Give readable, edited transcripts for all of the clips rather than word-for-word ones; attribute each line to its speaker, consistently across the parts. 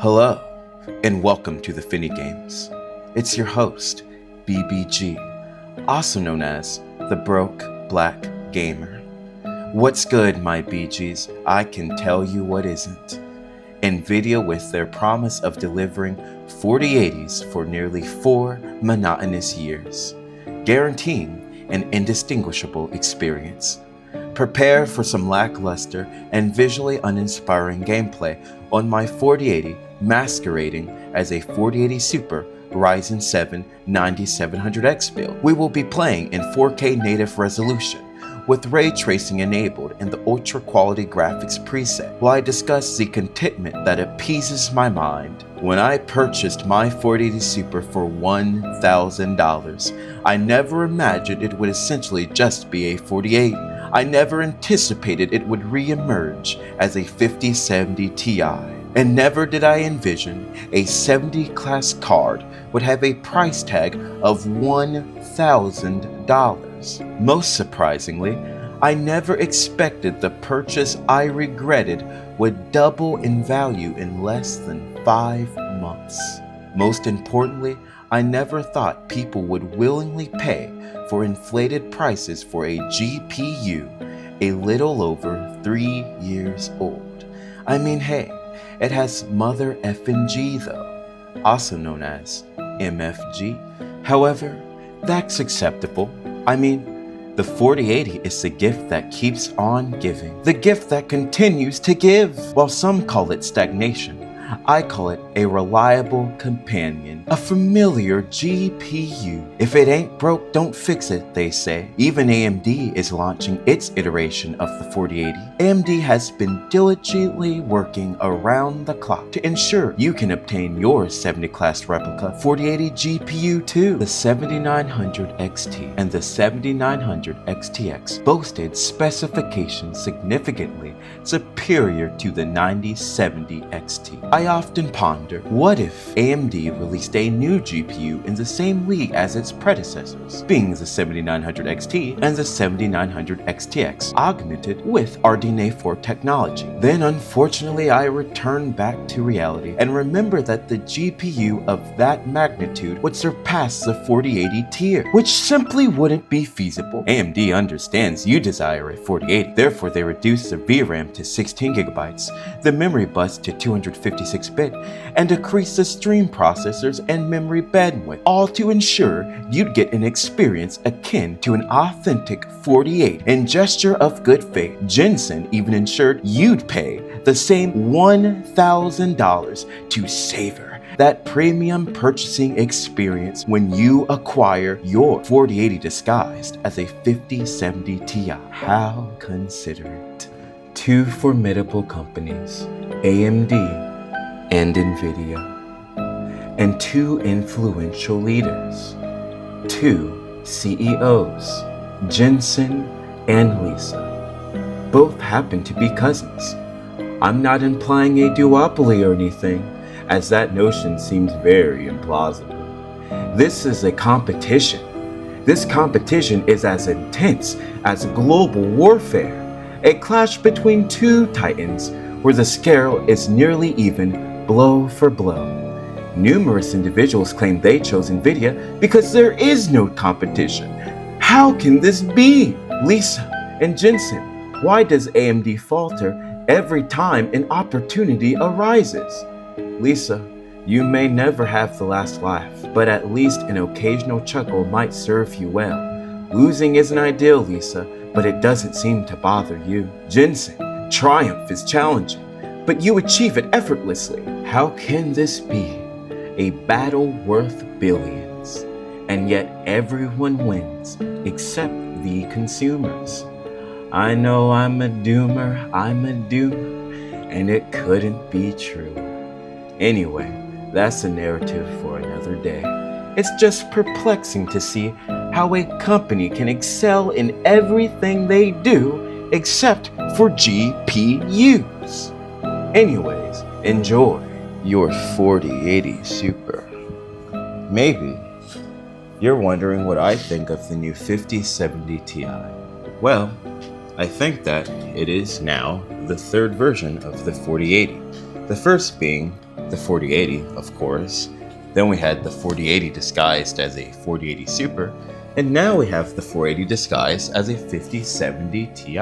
Speaker 1: Hello, and welcome to the Finny Games. It's your host, BBG, also known as the BrokeBlackGamer. What's good, my BGs? I can tell you what isn't. Nvidia, with their promise of delivering 4080s for nearly 4 monotonous years, guaranteeing an indistinguishable experience. Prepare for some lackluster and visually uninspiring gameplay on my 4080 masquerading as a 4080 Super Ryzen 7 9700X build. We will be playing in 4K native resolution with ray tracing enabled in the ultra quality graphics preset, while I discuss the contentment that appeases my mind. When I purchased my 4080 Super for $1,000, I never imagined it would essentially just be a 4080. I never anticipated it would re-emerge as a 5070 Ti. And never did I envision a 70 class card would have a price tag of $1,000. Most surprisingly, I never expected the purchase I regretted would double in value in less than 5 months. Most importantly, I never thought people would willingly pay for inflated prices for a GPU a little over 3 years old. I mean, hey, it has mother effing G though, also known as MFG. However, that's acceptable. I mean, the 4080 is the gift that keeps on giving, the gift that continues to give. While some call it stagnation, I call it a reliable companion, a familiar GPU. If it ain't broke, don't fix it, they say. Even AMD is launching its iteration of the 4080. AMD has been diligently working around the clock to ensure you can obtain your 70 class replica 4080 GPU too. The 7900 XT and the 7900 XTX boasted specifications significantly superior to the 9070 XT. I often ponder, what if AMD released a new GPU in the same league as its predecessors, being the 7900 XT and the 7900 XTX, augmented with RDNA 4 technology? Then unfortunately I return back to reality and remember that the GPU of that magnitude would surpass the 4080 tier, which simply wouldn't be feasible. AMD understands you desire a 4080, therefore they reduce the VRAM to 16 gigabytes, the memory bus to 256-bit, and decrease the stream processors and memory bandwidth, all to ensure you'd get an experience akin to an authentic 4080. In gesture of good faith, Jensen even ensured you'd pay the same $1,000 to savor that premium purchasing experience when you acquire your 4080 disguised as a 5070 Ti. How considerate. Two formidable companies, AMD and Nvidia, and two influential leaders, two CEOs, Jensen and Lisa. Both happen to be cousins. I'm not implying a duopoly or anything, as that notion seems very implausible. This is a competition. This competition is as intense as global warfare, a clash between two titans where the scale is nearly even blow for blow. Numerous individuals claim they chose Nvidia because there is no competition. How can this be? Lisa and Jensen, why does AMD falter every time an opportunity arises? Lisa, you may never have the last laugh, but at least an occasional chuckle might serve you well. Losing isn't ideal, Lisa, but it doesn't seem to bother you. Jensen, triumph is challenging, but you achieve it effortlessly. How can this be? A battle worth billions, and yet everyone wins except the consumers. I know I'm a doomer, and it couldn't be true. Anyway, that's a narrative for another day. It's just perplexing to see how a company can excel in everything they do except for GPUs. Anyways, enjoy your 4080 Super. Maybe you're wondering what I think of the new 5070 Ti. Well, I think that it is now the third version of the 4080. The first being the 4080, of course. Then we had the 4080 disguised as a 4080 Super, and now we have the 480 disguised as a 5070 Ti.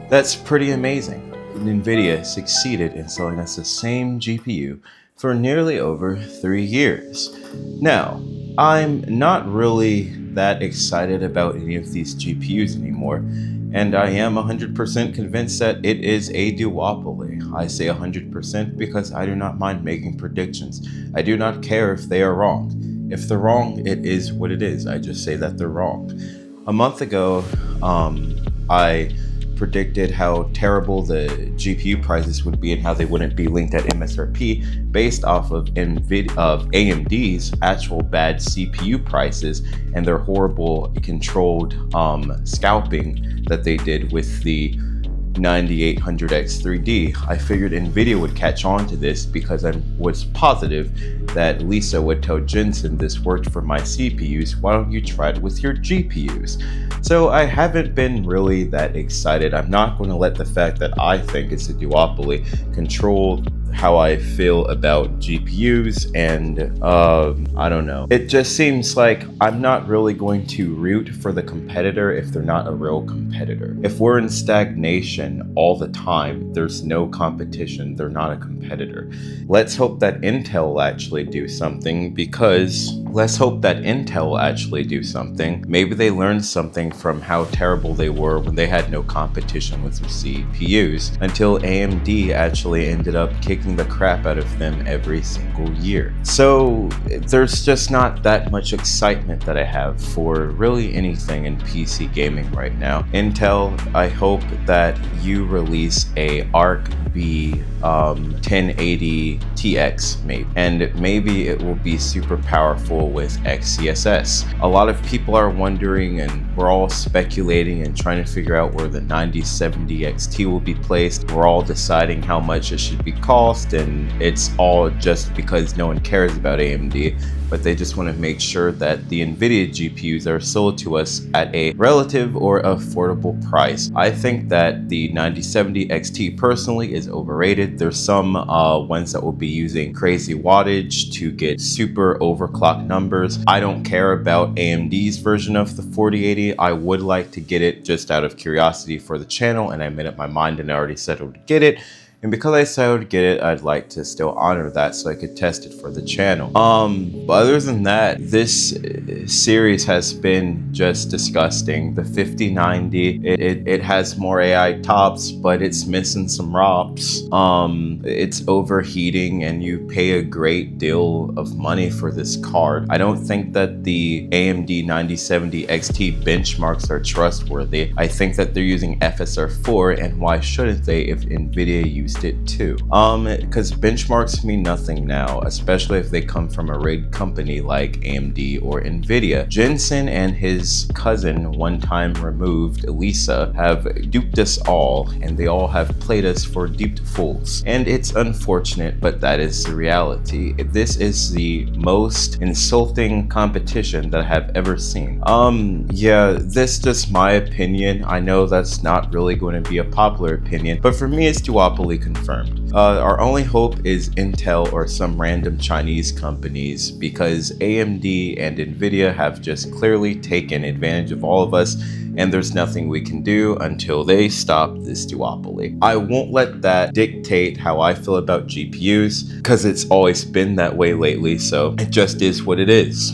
Speaker 1: That's pretty amazing. Nvidia succeeded in selling us the same GPU for nearly over 3 years. Now, I'm not really that excited about any of these GPUs anymore, and I am 100% convinced that it is a duopoly. I say 100% because I do not mind making predictions. I do not care if they are wrong. If they're wrong, it is what it is. I just say that they're wrong. A month ago, I predicted how terrible the GPU prices would be and how they wouldn't be linked at MSRP based off of AMD's actual bad CPU prices and their horrible controlled scalping that they did with the 9800X 3D. I figured Nvidia would catch on to this because I was positive that Lisa would tell Jensen this worked for my CPUs, why don't you try it with your GPUs? So I haven't been really that excited. I'm not going to let the fact that I think it's a duopoly control how I feel about GPUs, and I don't know. It just seems like I'm not really going to root for the competitor if they're not a real competitor. If we're in stagnation all the time, there's no competition, they're not a competitor. Let's hope that Intel will actually do something, Maybe they learned something from how terrible they were when they had no competition with their CPUs, until AMD actually ended up kicking the crap out of them every single year. So there's just not that much excitement that I have for really anything in PC gaming right now. Intel, I hope that you release a Arc B 1080 TX maybe, and maybe it will be super powerful with XCSS. A lot of people are wondering, and we're all speculating and trying to figure out where the 9070 XT will be placed. We're all deciding how much it should be cost, and it's all just because no one cares about AMD, but they just want to make sure that the Nvidia GPUs are sold to us at a relative or affordable price. I think that the 9070 XT personally is overrated. There's some ones that will be using crazy wattage to get super overclocked numbers. I don't care about AMD's version of the 4080. I would like to get it just out of curiosity for the channel, and I made up my mind and I already settled to get it. And because I said I would get it, I'd like to still honor that so I could test it for the channel. But other than that, this series has been just disgusting. The 5090, it has more AI tops, but it's missing some ROPs. It's overheating, and you pay a great deal of money for this card. I don't think that the AMD 9070 XT benchmarks are trustworthy. I think that they're using FSR4, and why shouldn't they if Nvidia used it too? Because benchmarks mean nothing now, especially if they come from a rigged company like AMD or Nvidia. Jensen and his cousin, one time removed Lisa, have duped us all, and they all have played us for duped fools. And it's unfortunate, but that is the reality. This is the most insulting competition that I have ever seen. Yeah, this is just my opinion. I know that's not really going to be a popular opinion, but for me, it's duopoly confirmed. Our only hope is Intel or some random Chinese companies, because AMD and Nvidia have just clearly taken advantage of all of us, and there's nothing we can do until they stop this duopoly. I won't let that dictate how I feel about GPUs, because it's always been that way lately, so it just is what it is.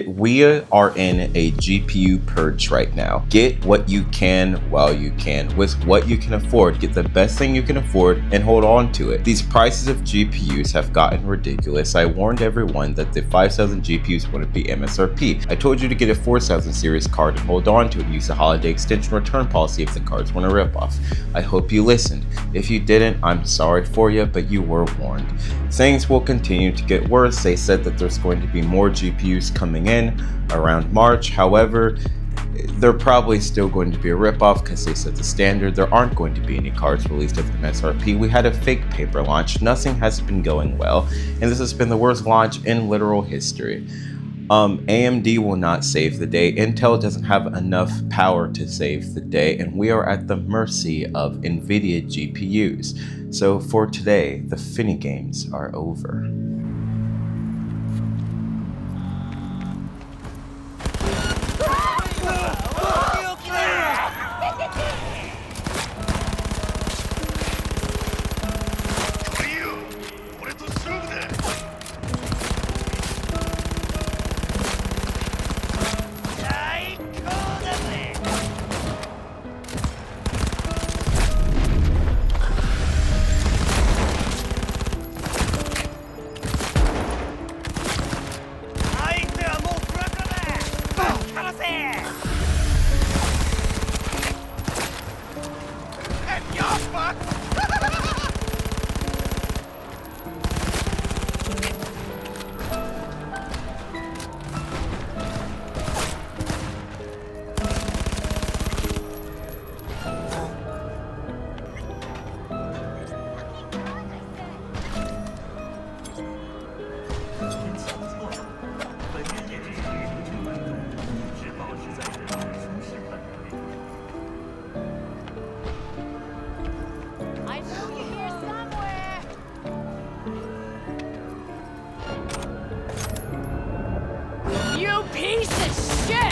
Speaker 1: We are in a GPU purge right now. Get what you can while you can, with what you can afford. Get the best thing you can afford and hold on to it. These prices of GPUs have gotten ridiculous. I warned everyone that the 5000 GPUs wouldn't be MSRP. I told you to get a 4000 series card and hold on to it and use the holiday extension return policy if the cards want to rip off. I hope you listened. If you didn't, I'm sorry for you, but you were warned. Things will continue to get worse. They said that there's going to be more GPUs coming in around March. However, they're probably still going to be a ripoff because they set the standard. There aren't going to be any cards released at the MSRP. We had a fake paper launch. Nothing has been going well, and this has been the worst launch in literal history. AMD will not save the day. Intel doesn't have enough power to save the day, and we are at the mercy of Nvidia GPUs. So for today, the Finny games are over.
Speaker 2: You piece of shit!